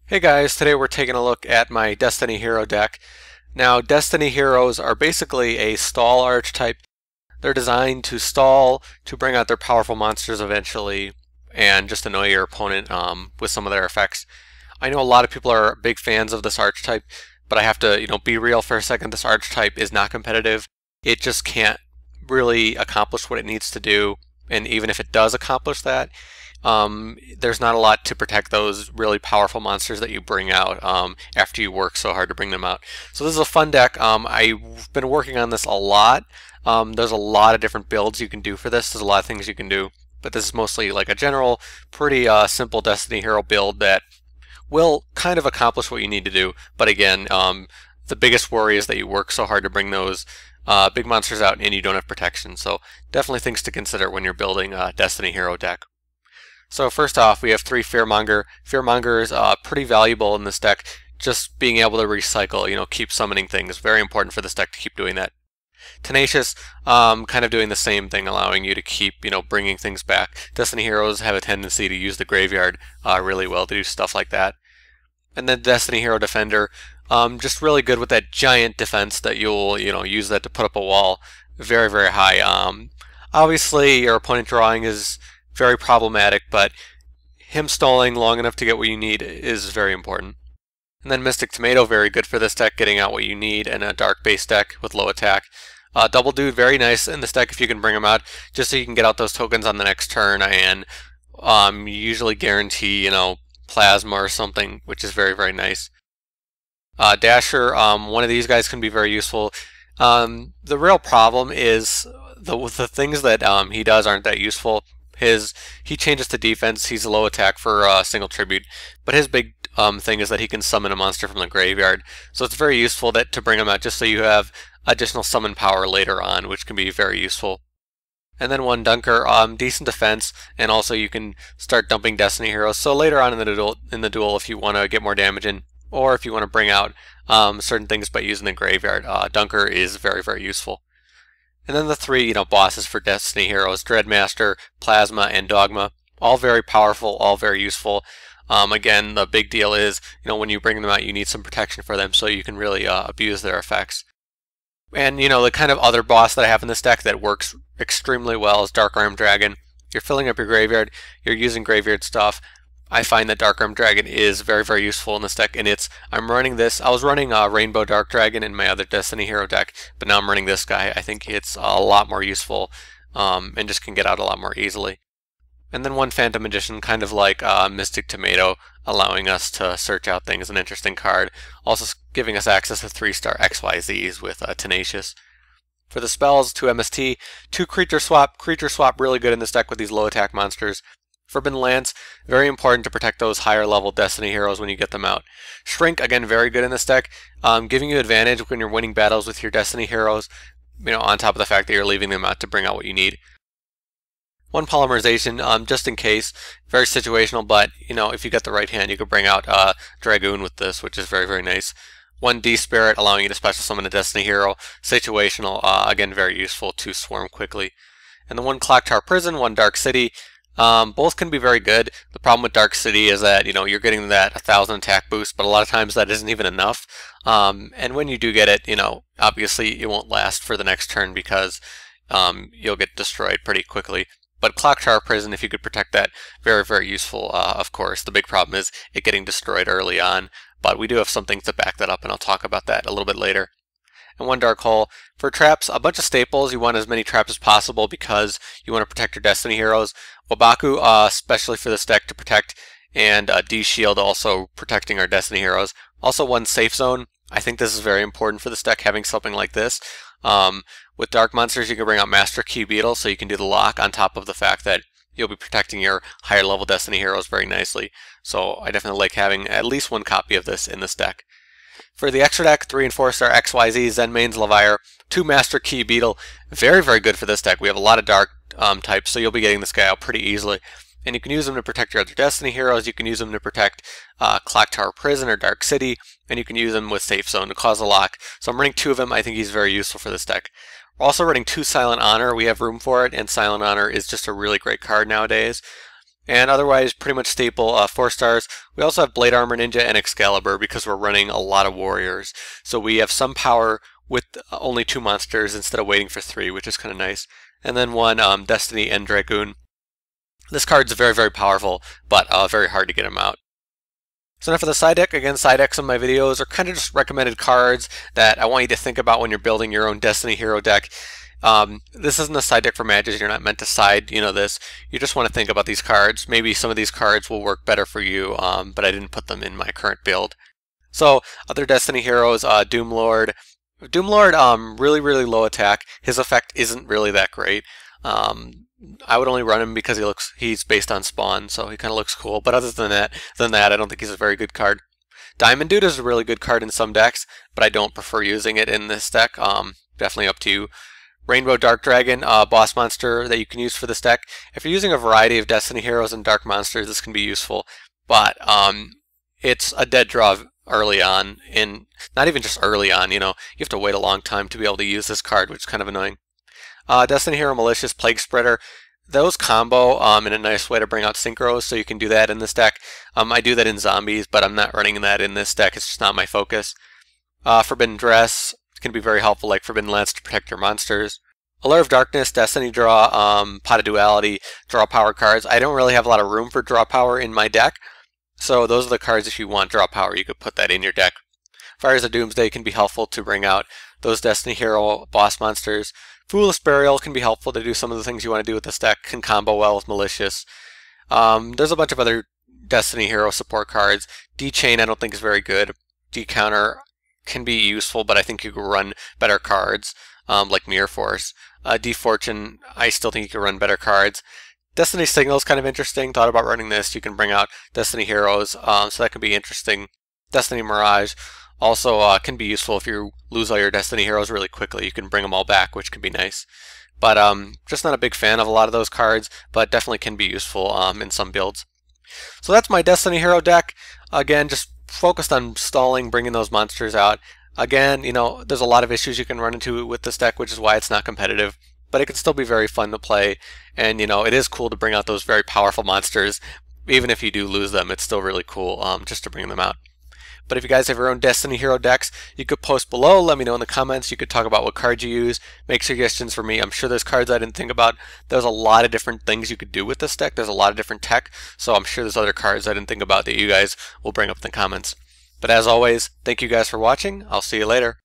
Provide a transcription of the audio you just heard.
Hey guys, today we're taking a look at my Destiny Hero deck. Now, Destiny Heroes are basically a stall archetype. They're designed to stall, to bring out their powerful monsters eventually, and just annoy your opponent with some of their effects. I know a lot of people are big fans of this archetype, but I have to, be real for a second. This archetype is not competitive. It just can't really accomplish what it needs to do, and even if it does accomplish that, there's not a lot to protect those really powerful monsters that you bring out after you work so hard to bring them out. So this is a fun deck. I've been working on this a lot. There's a lot of different builds you can do for this. There's a lot of things you can do, but this is mostly like a general, pretty simple Destiny Hero build that will kind of accomplish what you need to do. But again, the biggest worry is that you work so hard to bring those big monsters out and you don't have protection. So definitely things to consider when you're building a Destiny Hero deck. So first off, we have 3 Fear Monger. Fear Monger is pretty valuable in this deck. Just being able to recycle, keep summoning things. Very important for this deck to keep doing that. Tenacious, kind of doing the same thing, allowing you to keep, bringing things back. Destiny Heroes have a tendency to use the graveyard really well to do stuff like that. And then Destiny Hero Defender, just really good with that giant defense that you'll, use that to put up a wall very, very high. Obviously, your opponent drawing is very problematic, but him stalling long enough to get what you need is very important. And then Mystic Tomato, very good for this deck, getting out what you need in a dark base deck with low attack. Double Dude, very nice in this deck if you can bring him out, just so you can get out those tokens on the next turn and usually guarantee, Plasma or something, which is very, very nice. Dasher, one of these guys can be very useful. The real problem is the things that he does aren't that useful. He changes to defense. He's a low attack for single tribute, but his big thing is that he can summon a monster from the graveyard. So it's very useful to bring him out just so you have additional summon power later on, which can be very useful. And then one Dunker, decent defense, and also you can start dumping Destiny Heroes. So later on in the duel, if you want to get more damage in, or if you want to bring out certain things by using the graveyard, Dunker is very, very useful. And then the 3, bosses for Destiny Heroes, Dreadmaster, Plasma, and Dogma. All very powerful, all very useful. Again, the big deal is, when you bring them out, you need some protection for them so you can really abuse their effects. And, the kind of other boss that I have in this deck that works extremely well is Dark Arm Dragon. You're filling up your graveyard, you're using graveyard stuff. I find that Dark Arm Dragon is very, very useful in this deck, and I'm running this. I was running Rainbow Dark Dragon in my other Destiny Hero deck, but now I'm running this guy. I think it's a lot more useful and just can get out a lot more easily. And then one Phantom Magician, kind of like Mystic Tomato, allowing us to search out things, an interesting card. Also giving us access to 3-star XYZs with Tenacious. For the spells, 2 MST, 2 Creature Swap. Creature Swap really good in this deck with these low attack monsters. Forbidden Lance, very important to protect those higher level Destiny Heroes when you get them out. Shrink, again, very good in this deck, giving you advantage when you're winning battles with your Destiny Heroes, on top of the fact that you're leaving them out to bring out what you need. One Polymerization, just in case, very situational, but, if you get the right hand, you could bring out Dragoon with this, which is very, very nice. One D-Spirit, allowing you to special summon a Destiny Hero, situational, again, very useful to swarm quickly. And the one Clock Tower Prison, one Dark City, both can be very good. The problem with Dark City is that, you're getting that 1,000 attack boost, but a lot of times that isn't even enough. And when you do get it, obviously it won't last for the next turn because you'll get destroyed pretty quickly. But Clock Tower Prison, if you could protect that, very, very useful, of course. The big problem is it getting destroyed early on, but we do have something to back that up, and I'll talk about that a little bit later. And one Dark Hole. For traps, a bunch of staples. You want as many traps as possible because you want to protect your Destiny Heroes. Waboku, especially for this deck to protect, and D-Shield also protecting our Destiny Heroes. Also one Safe Zone. I think this is very important for this deck, having something like this. With Dark Monsters, you can bring out Master Key Beetle, so you can do the lock on top of the fact that you'll be protecting your higher level Destiny Heroes very nicely. So I definitely like having at least one copy of this in this deck. For the extra deck, 3 and 4-star XYZ, Zenmaines, Leviair, 2 Master Key Beetle. Very, very good for this deck. We have a lot of dark types, so you'll be getting this guy out pretty easily. And you can use them to protect your other Destiny Heroes, you can use them to protect Clock Tower Prison or Dark City, and you can use them with Safe Zone to cause a lock. So I'm running 2 of them. I think he's very useful for this deck. We're also running 2 Silent Honor. We have room for it, and Silent Honor is just a really great card nowadays. And otherwise, pretty much staple 4 stars. We also have Blade Armor Ninja and Excalibur because we're running a lot of warriors. So we have some power with only 2 monsters instead of waiting for 3, which is kind of nice. And then 1 Destiny and Dragoon. This card's very, very powerful, but very hard to get him out. So now for the side deck, again, side decks in my videos are kind of just recommended cards that I want you to think about when you're building your own Destiny Hero deck. This isn't a side deck for matches. You're not meant to side, this. You just want to think about these cards. Maybe some of these cards will work better for you, but I didn't put them in my current build. So other Destiny heroes, Doomlord. Doomlord, really, really low attack. His effect isn't really that great. I would only run him because he's based on spawn, so he kind of looks cool. But other than that, I don't think he's a very good card. Diamond Dude is a really good card in some decks, but I don't prefer using it in this deck. Definitely up to you. Rainbow Dark Dragon, boss monster that you can use for this deck. If you're using a variety of Destiny heroes and dark monsters, this can be useful. But it's a dead draw early on, and not even just early on. You have to wait a long time to be able to use this card, which is kind of annoying. Destiny Hero Malicious Plague Spreader. Those combo in a nice way to bring out synchros, so you can do that in this deck. I do that in zombies, but I'm not running that in this deck. It's just not my focus. Forbidden Dress can be very helpful, like Forbidden Lance to protect your monsters. Allure of Darkness, Destiny Draw, Pot of Duality, draw power cards. I don't really have a lot of room for draw power in my deck, so those are the cards. If you want draw power, you could put that in your deck. Fires of Doomsday can be helpful to bring out those Destiny Hero boss monsters. Foolish Burial can be helpful to do some of the things you want to do with this deck. Can combo well with Malicious. There's a bunch of other Destiny Hero support cards. D-Chain I don't think is very good. D-Counter can be useful, but I think you could run better cards, like Mirror Force. D-Fortune, I still think you can run better cards. Destiny Signal is kind of interesting. Thought about running this. You can bring out Destiny Heroes, so that can be interesting. Destiny Mirage also can be useful if you lose all your Destiny heroes really quickly. You can bring them all back, which can be nice. But just not a big fan of a lot of those cards, but definitely can be useful in some builds. So that's my Destiny hero deck. Again, just focused on stalling, bringing those monsters out. Again, there's a lot of issues you can run into with this deck, which is why it's not competitive. But it can still be very fun to play. And, it is cool to bring out those very powerful monsters. Even if you do lose them, it's still really cool just to bring them out. But if you guys have your own Destiny Hero decks, you could post below, let me know in the comments. You could talk about what cards you use, make suggestions for me. I'm sure there's cards I didn't think about. There's a lot of different things you could do with this deck. There's a lot of different tech, so I'm sure there's other cards I didn't think about that you guys will bring up in the comments. But as always, thank you guys for watching. I'll see you later.